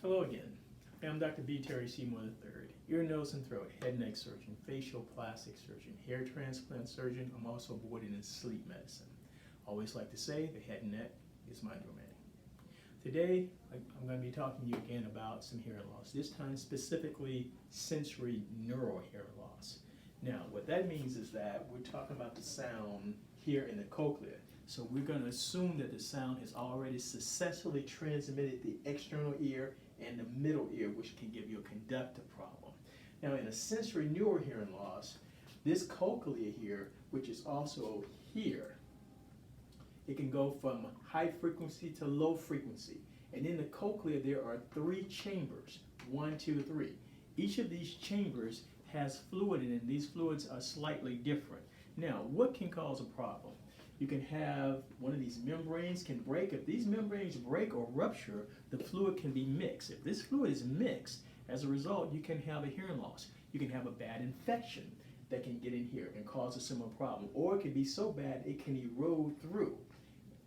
Hello again. I'm Dr. B. Terry Seymour III, ear, nose, and throat, head and neck surgeon, facial plastic surgeon, hair transplant surgeon. I'm also boarded in sleep medicine. I always like to say the head and neck is my domain. Today, I'm going to be talking to you again about some hearing loss, this time specifically sensory neural hearing loss. Now, what that means is that we're talking about the sound here in the cochlea. So we're going to assume that the sound has already successfully transmitted the external ear and the middle ear, which can give you a conductive problem. Now, in a sensory neural hearing loss, this cochlea here, which is also here, it can go from high frequency to low frequency. And in the cochlea, there are 3 chambers, 1, 2, 3. Each of these chambers has fluid in it, and these fluids are slightly different. Now, what can cause a problem? You can have one of these membranes can break. If these membranes break or rupture, the fluid can be mixed. If this fluid is mixed, as a result, you can have a hearing loss. You can have a bad infection that can get in here and cause a similar problem. Or it can be so bad it can erode through,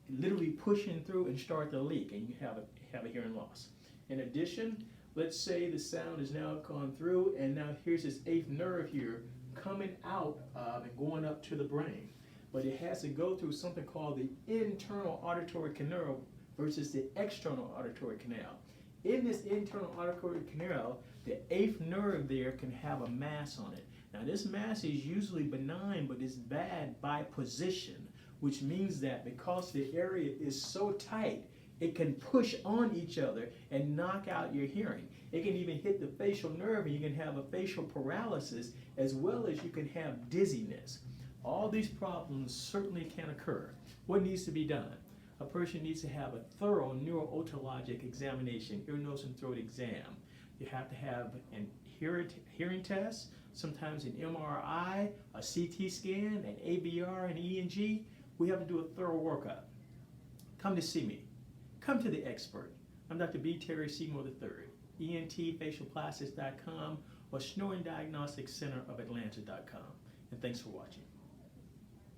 literally pushing through and start to leak, and you have a hearing loss. In addition, let's say the sound has now gone through, and now here's this 8th nerve here coming out and going up to the brain. But it has to go through something called the internal auditory canal versus the external auditory canal. In this internal auditory canal, the 8th nerve there can have a mass on it. Now, this mass is usually benign, but it's bad by position, which means that because the area is so tight, it can push on each other and knock out your hearing. It can even hit the facial nerve, and you can have a facial paralysis, as well as you can have dizziness. All these problems certainly can occur. What needs to be done? A person needs to have a thorough neuro-otologic examination, ear, nose, and throat exam. You have to have an hearing test, sometimes an MRI, a CT scan, an ABR, an ENG. We have to do a thorough workup. Come to see me. Come to the expert. I'm Dr. B. Terry Seymour III, ENTfacialplastics.com or SnoringDiagnosticsCenterofAtlanta.com. And thanks for watching.